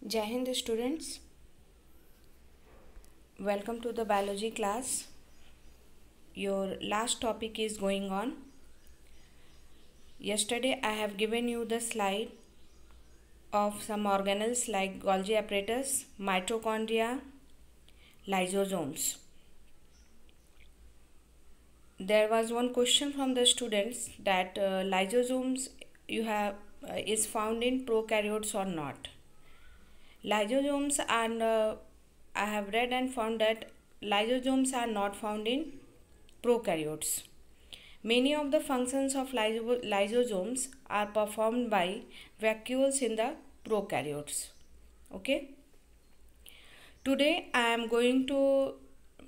Jai Hind students, welcome to the biology class. Your last topic is going on. Yesterday I have given you the slide of some organelles like Golgi apparatus, mitochondria, lysosomes. There was one question from the students that lysosomes is found in prokaryotes or not. Lysosomes are I have read and found that lysosomes are not found in prokaryotes. Many of the functions of lysosomes are performed by vacuoles in the prokaryotes. Okay. Today I am going to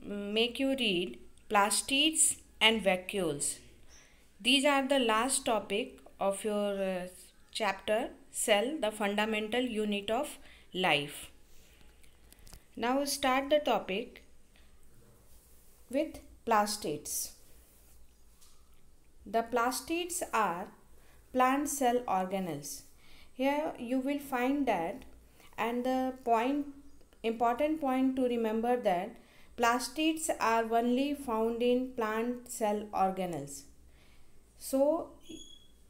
make you read plastids and vacuoles. These are the last topic of your chapter Cell, the fundamental unit of life. Now start the topic with plastids. The plastids are plant cell organelles. Here you will find that, and the important point to remember that plastids are only found in plant cell organelles. So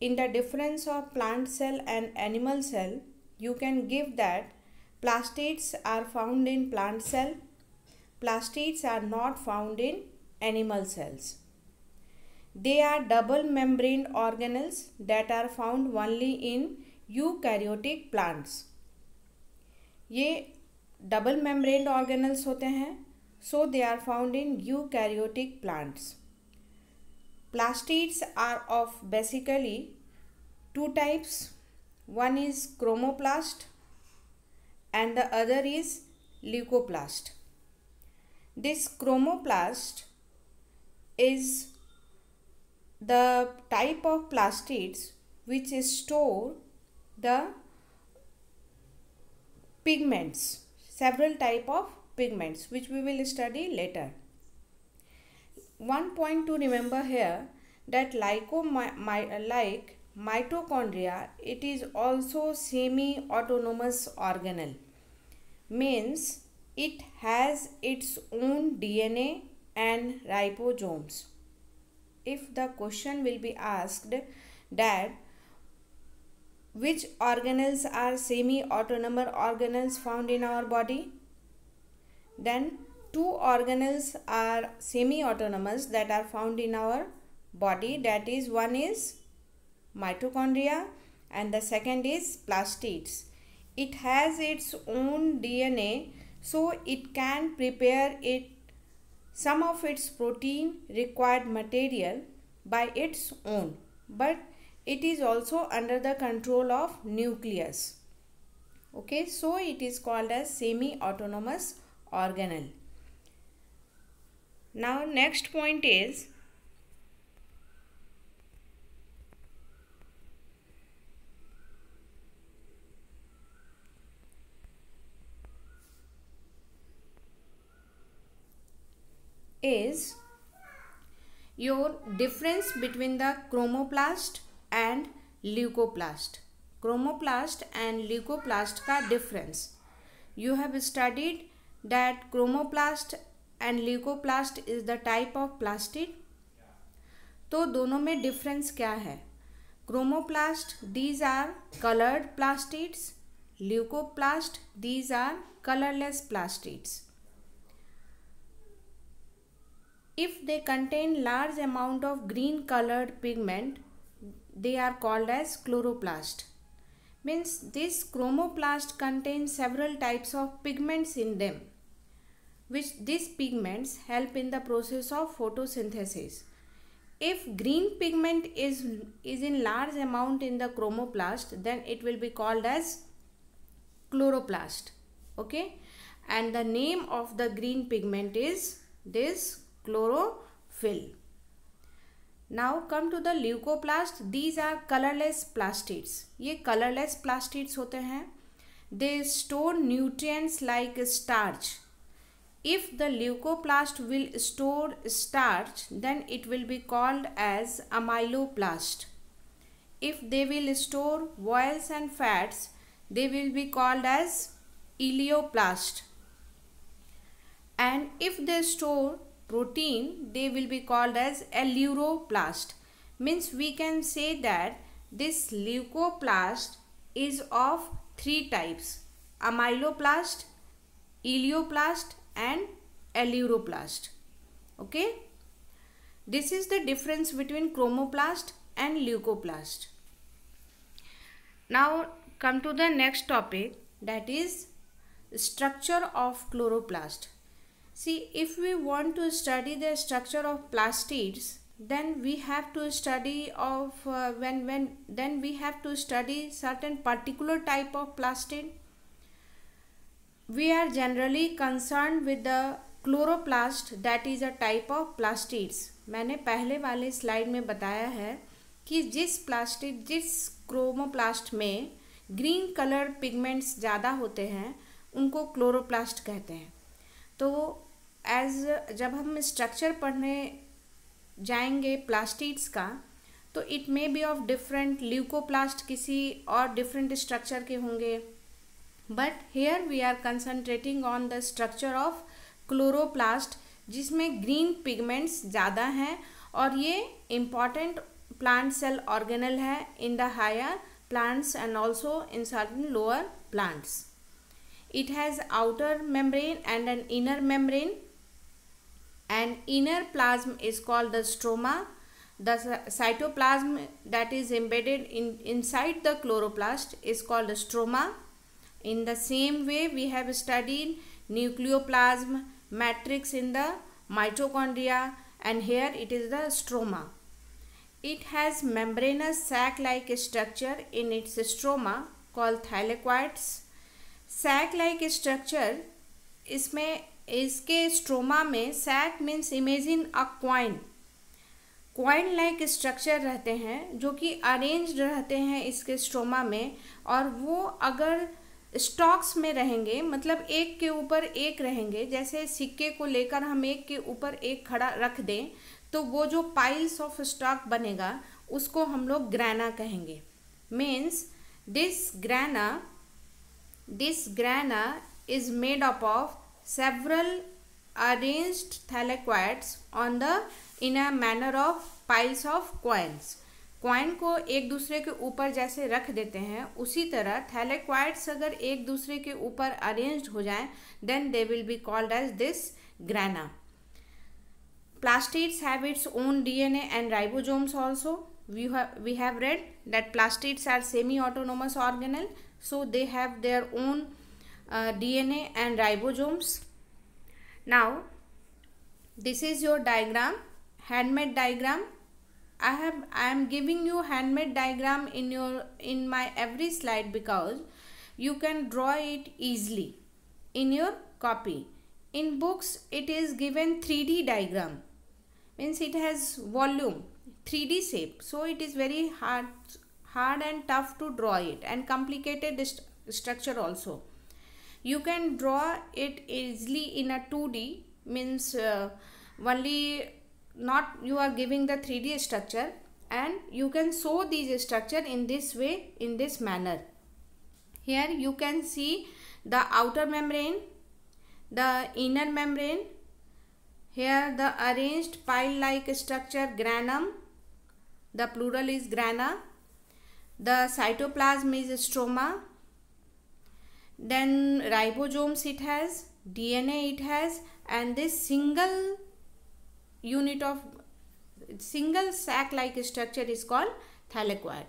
in the difference of plant cell and animal cell, you can give that plastids are found in plant cell, plastids are not found in animal cells. They are double membraned organelles that are found only in eukaryotic plants. ये double membrane organelles होते हैं, so they are found in eukaryotic plants. Plastids are of basically two types. One is chromoplast and the other is leucoplast. This chromoplast is the type of plastids which store the pigments, several type of pigments which we will study later. One point to remember here that like mitochondria, it is also semi-autonomous organelle. Means it has its own DNA and ribosomes. If the question will be asked that which organelles are semi-autonomous organelles found in our body, then two organelles are semi-autonomous that are found in our body. That is, one is mitochondria and the second is plastids. It has its own DNA, so it can prepare some of its protein required material by its own, but it is also under the control of nucleus. Okay, so it is called as semi-autonomous organelle. Now next point is your difference between the chromoplast and leucoplast. Chromoplast and leucoplast का difference. You have studied that chromoplast and leucoplast is the type of plastid. तो दोनों में difference क्या है? Chromoplast, these are colored plastids. Leucoplast, these are colorless plastids. If they contain large amount of green colored pigment, they are called as chloroplast. Means this chromoplast contains several types of pigments in them, which these pigments help in the process of photosynthesis. If green pigment is in large amount in the chromoplast, then it will be called as chloroplast. Okay, and the name of the green pigment is this chlorophyll. Now come to the leucoplast. These are colorless plastids. ये colorless plastids होते हैं. They store nutrients like starch. If the leucoplast will store starch, then it will be called as amyloplast. If they will store oils and fats, they will be called as elioplast. And if they store protein, they will be called as eleuroplast. Means we can say that this leucoplast is of three types: amyloplast, elioplast and eleuroplast. Okay, this is the difference between chromoplast and leucoplast. Now come to the next topic, that is structure of chloroplast. See, if we want to study the structure of plastids, then we have to study of then we have to study certain particular type of plastid. We are generally concerned with the chloroplast, that is a type of plastids. मैंने पहले वाले slide में बताया है कि जिस chromoplast में green colour pigments ज़्यादा होते हैं उनको क्लोरोप्लास्ट कहते हैं. तो जब हम स्ट्रक्चर पढ़ने जाएंगे प्लास्टिड्स का, तो it may be of different, leucoplast किसी और डिफरेंट स्ट्रक्चर के होंगे, but here we are concentrating on the structure of chloroplast, जिसमें ग्रीन पिगमेंट्स ज़्यादा हैं और ये इम्पॉर्टेंट प्लांट सेल ऑर्गेनल है in the higher plants and also in certain lower plants. It has outer membrane and an inner membrane, and inner plasm is called the stroma. The cytoplasm that is embedded inside the chloroplast is called the stroma. In the same way, we have studied nucleoplasm, matrix in the mitochondria, and here it is the stroma. It has membranous sac-like structure in its stroma called thylakoids. Sac-like structure, इसमें इसके stroma में, sac means imagine a coin, coin like structure रहते हैं जो कि arranged रहते हैं इसके स्ट्रोमा में, और वो अगर स्टॉक्स में रहेंगे, मतलब एक के ऊपर एक रहेंगे, जैसे सिक्के को लेकर हम एक के ऊपर एक खड़ा रख दें, तो वो जो पाइल्स ऑफ स्टॉक बनेगा उसको हम लोग ग्राना कहेंगे. Means this grana is made up of several arranged thylakoids on the in a manner of piles of coins. Coin को एक दूसरे के ऊपर जैसे रख देते हैं, उसी तरह थैलेक्वाइड्स अगर एक दूसरे के ऊपर अरेंज्ड हो जाएं, then they will be called as this grana. Plastids have its own DNA and ribosomes also. We have read that plastids are semi-autonomous organelle, so they have their own DNA and ribosomes. Now, this is your diagram, handmade diagram. I am giving you handmade diagram in my every slide because you can draw it easily in your copy. In books, it is given 3D diagram. Means it has volume, 3D shape, so it is very hard and tough to draw it, and complicated structure also. You can draw it easily in a 2D, means only not you are giving the 3D structure, and you can show these structure in this way, in this manner. Here you can see the outer membrane, the inner membrane. Here the arranged pile-like structure granum, the plural is grana. The cytoplasm is stroma. Then ribosomes it has, DNA it has, and this single sac-like structure is called thylakoid.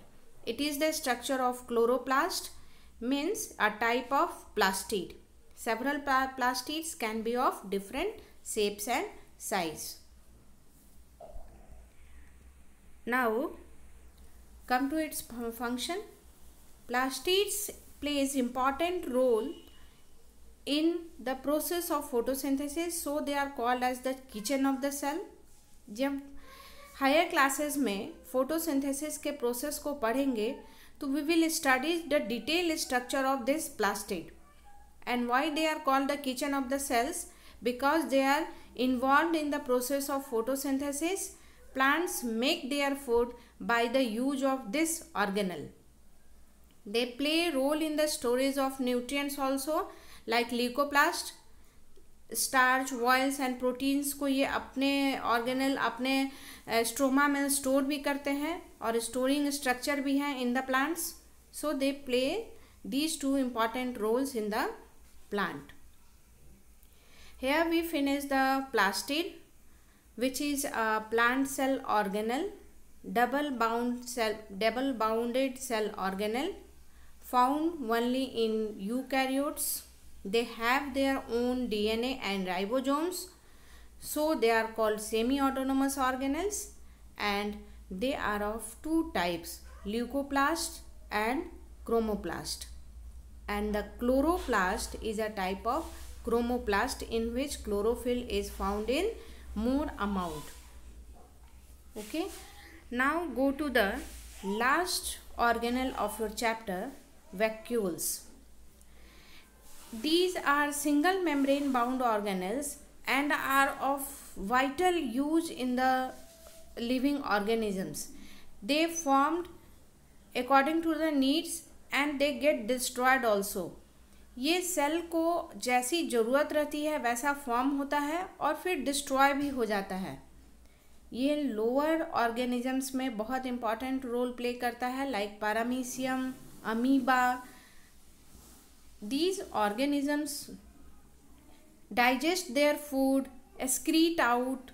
It is the structure of chloroplast, means a type of plastid. Several plastids can be of different shapes and size. Now come to its function. Plastids plays important role in the process of photosynthesis, so they are called as the kitchen of the cell. जब higher classes में photosynthesis के process को पढ़ेंगे तो we will study the detailed structure of this plastid. And why they are called the kitchen of the cells? Because they are involved in the process of photosynthesis. Plants make their food by the use of this organelle. They play a role in the storage of nutrients also, like leucoplast. Starch, vials and proteins को ये अपने organelle अपने stroma में store भी करते हैं और storing structure भी हैं in the plants. So they play these two important roles in the plant. Here we finish the plastid, which is a plant cell organelle, double bounded cell organelle found only in eukaryotes. They have their own DNA and ribosomes, so they are called semi-autonomous organelles, and they are of two types, leucoplast and chromoplast. And the chloroplast is a type of chromoplast in which chlorophyll is found in more amount. Okay, now go to the last organelle of your chapter, vacuoles. These are single membrane bound organelles and are of vital use in the living organisms. They formed according to the needs and they get destroyed also. ये cell को जैसी ज़रूरत रहती है वैसा form होता है और फिर डिस्ट्रॉय भी हो जाता है. ये लोअर ऑर्गेनिजम्स में बहुत इम्पॉर्टेंट रोल प्ले करता है, like paramecium, amoeba. These organisms digest their food, excrete out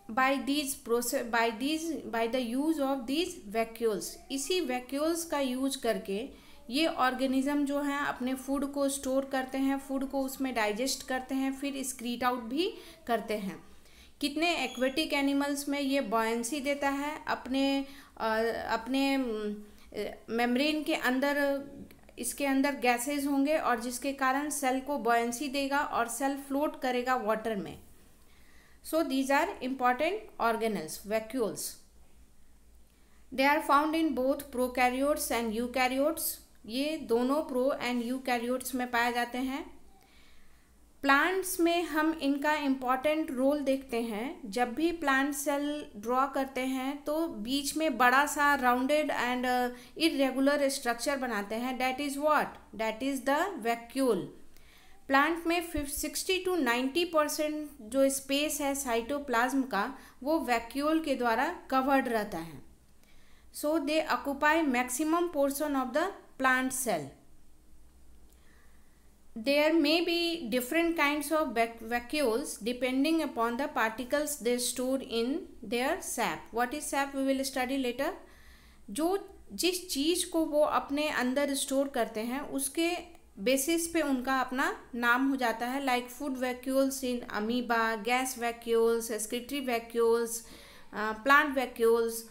by the use of these vacuoles. इसी vacuoles का यूज करके ये ऑर्गेनिज्म जो हैं अपने फूड को स्टोर करते हैं, फूड को उसमें डाइजेस्ट करते हैं, फिर स्क्रीट आउट भी करते हैं. कितने एक्वेटिक एनिमल्स में ये बॉयंसी देता है, अपने मेम्ब्रेन के अंदर इसके अंदर गैसेज होंगे और जिसके कारण सेल को बॉयंसी देगा और सेल फ्लोट करेगा वाटर में. So these are important organelles, vacuoles. They are found in both prokaryotes and eukaryotes. ये दोनों प्रो एंड यूकैरियोट्स में पाए जाते हैं. प्लांट्स में हम इनका इम्पॉर्टेंट रोल देखते हैं. जब भी प्लांट सेल ड्रॉ करते हैं तो बीच में बड़ा सा राउंडेड एंड इरेगुलर स्ट्रक्चर बनाते हैं. That is what? That is the vacuole. Plant में 60 to 90% जो स्पेस है साइटोप्लाज्म का वो वैक्यूल के द्वारा कवर्ड रहता है. So they occupy maximum portion of the plant cell. There may be different kinds of vacuoles depending upon the particles they store in their sap. What is sap? We will study later. जो जिस चीज़ को वो अपने अंदर store करते हैं उसके basis पे उनका अपना नाम हो जाता है, like food vacuoles in amoeba, gas vacuoles, excretory vacuoles, plant vacuoles.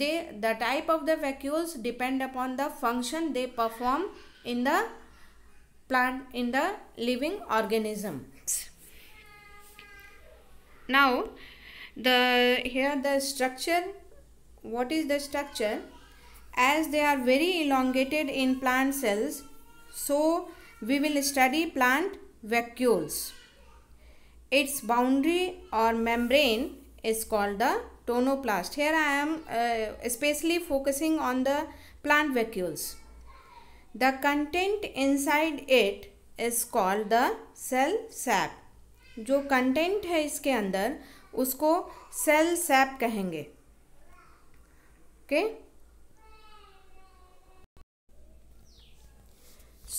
The type of the vacuoles depend upon the function they perform in the plant, in the living organism. Now here the structure. What is the structure? As they are very elongated in plant cells, so we will study plant vacuoles. Its boundary or membrane is called the tonoplast. Here I am especially focusing on the plant vacuoles. The content inside it is called the cell sap. जो content है इसके अंदर उसको cell SAP कहेंगे. Okay,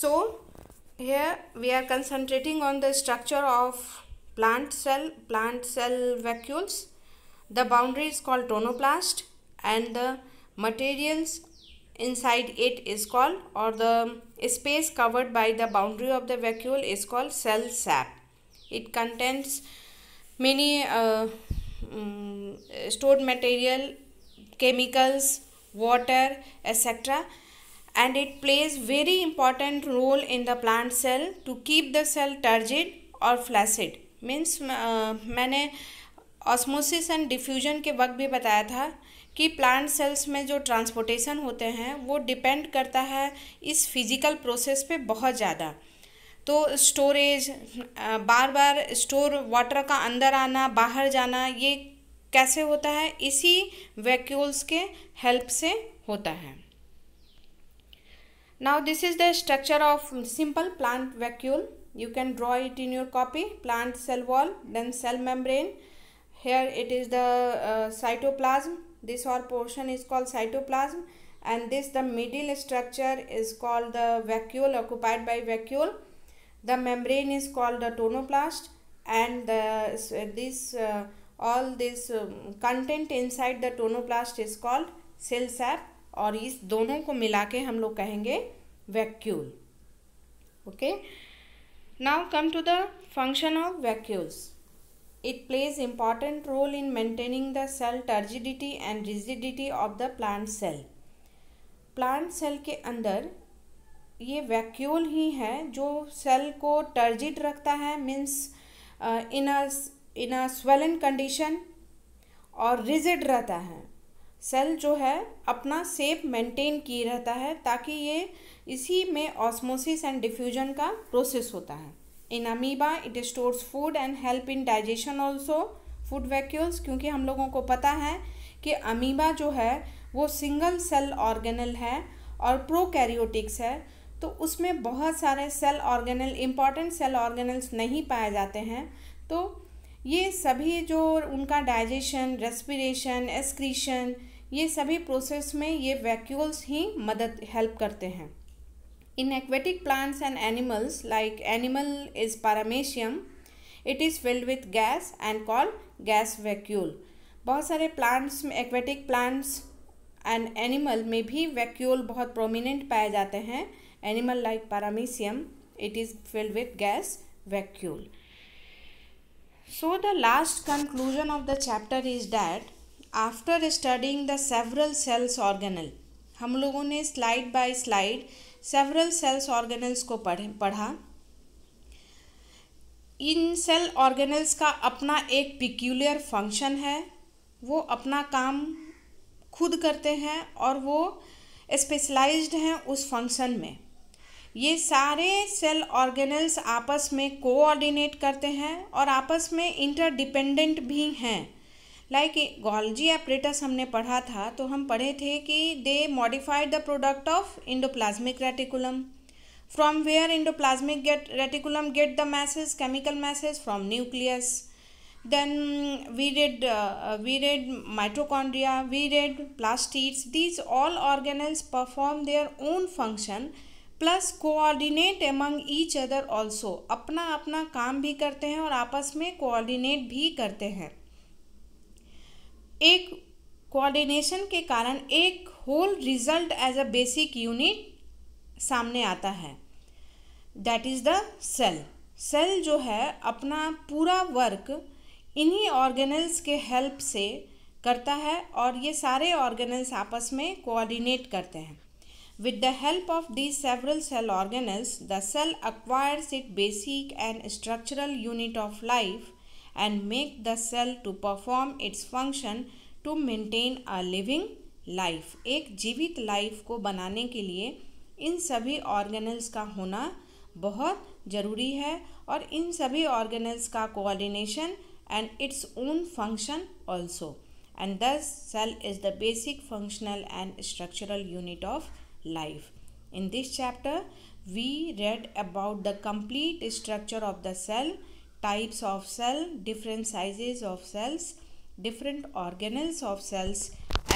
so here we are concentrating on the structure of plant cell vacuoles. The boundary is called tonoplast and the materials inside it is called, or the space covered by the boundary of the vacuole is called cell sap. It contains many stored material, chemicals, water, etc. And it plays very important role in the plant cell to keep the cell turgid or flaccid. Means मैंने osmosis and diffusion के वक्त भी बताया था कि plant cells में जो transportation होते हैं वो डिपेंड करता है इस फिज़िकल प्रोसेस पे बहुत ज़्यादा. तो स्टोरेज, बार बार स्टोर वाटर का अंदर आना बाहर जाना, ये कैसे होता है? इसी वैक्यूल्स के हेल्प से होता है. Now this is the structure of simple plant vacuole. You can draw it in your copy. Plant cell wall, then cell membrane. Here it is the cytoplasm. This whole portion is called cytoplasm, and this the middle structure is called the vacuole, occupied by vacuole. The membrane is called the tonoplast, and all this content inside the tonoplast is called cell sap, और इस दोनों को मिला के हम लोग कहेंगे vacuole. Okay. Now come to the function of vacuoles. It plays important role in maintaining the cell turgidity and rigidity of the plant cell. Plant cell के अंदर ये वैक्यूल ही है जो सेल को टर्जिड रखता है, means in a swollen condition, और rigid रहता है. सेल जो है अपना शेप मेंटेन किए रहता है ताकि ये इसी में ऑस्मोसिस एंड डिफ्यूजन का प्रोसेस होता है. In amoeba it stores food and help in digestion also, food vacuoles, क्योंकि हम लोगों को पता है कि अमीबा जो है वो सिंगल सेल ऑर्गेनल है और प्रोकैरियोटिक्स है, तो उसमें बहुत सारे cell organelle, important cell organelles नहीं पाए जाते हैं. तो ये सभी जो उनका डाइजेशन, रेस्पिरेशन, एक्सक्रीशन, ये सभी प्रोसेस में ये वैक्यूल्स ही मदद हेल्प करते हैं. In aquatic plants and animals, like animal is paramecium, it is filled with gas and called gas vacuole. बहुत सारे plants में, aquatic plants and animal में भी vacuole बहुत prominent पाए जाते हैं. Animal like paramecium, it is filled with gas vacuole. So the last conclusion of the chapter is that after studying the several cells organelle, हम लोगों ने slide by slide several cells organelles को पढ़ा. इन cell organelles का अपना एक peculiar function है, वो अपना काम खुद करते हैं और वो स्पेशलाइज्ड हैं उस फंक्शन में. ये सारे सेल ऑर्गेनल्स आपस में कोऑर्डिनेट करते हैं और आपस में इंटरडिपेंडेंट भी हैं. लाइक गोल्जी एपरेटस हमने पढ़ा था, तो हम पढ़े थे कि they modified the product of endoplasmic reticulum, from where endoplasmic reticulum get the message, chemical message from nucleus. Then we read mitochondria, we read plastids. These all organelles perform their own function plus coordinate among each other also, अपना अपना काम भी करते हैं और आपस में coordinate भी करते हैं. एक कोऑर्डिनेशन के कारण एक whole result as a basic unit सामने आता है, that is the cell. Cell जो है अपना पूरा वर्क इन्हीं ऑर्गेनल्स के हेल्प से करता है और ये सारे ऑर्गेनल्स आपस में कोऑर्डिनेट करते हैं. With the help of these several cell organelles, the cell acquires its basic and structural unit of life and make the cell to perform its function to maintain a living life. एक जीवित life को बनाने के लिए इन सभी organelles का होना बहुत ज़रूरी है और इन सभी ऑर्गेनल्स का coordination and its own function also, and thus cell is the basic functional and structural unit of life. In this chapter we read about the complete structure of the cell, types of cell, different sizes of cells, different organelles of cells,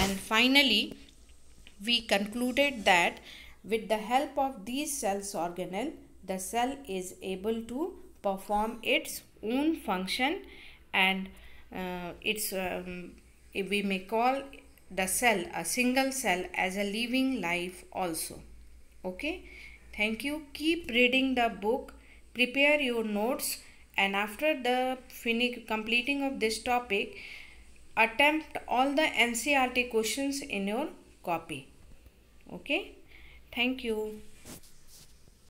and finally we concluded that with the help of these cells organelle, the cell is able to perform its own function and we may call the cell a single cell as a living life also. Okay, thank you. Keep reading the book, prepare your notes, and after the completing of this topic, attempt all the NCERT questions in your copy. Okay, thank you.